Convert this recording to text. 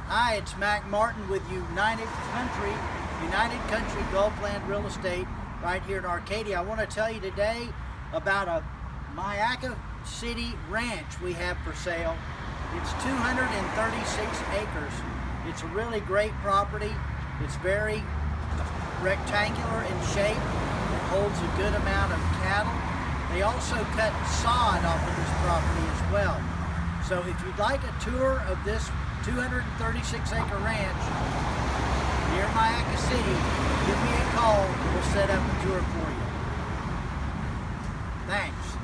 Hi, it's Mac Martin with United Country Gulfland Real Estate right here in Arcadia. I want to tell you today about a Myakka City Ranch we have for sale. It's 236 acres. It's a really great property. It's very rectangular in shape. It holds a good amount of cattle. They also cut sod off of this property as well. So if you'd like a tour of this 236 acre ranch near Myakka City, give me a call. We'll set up a tour for you. Thanks.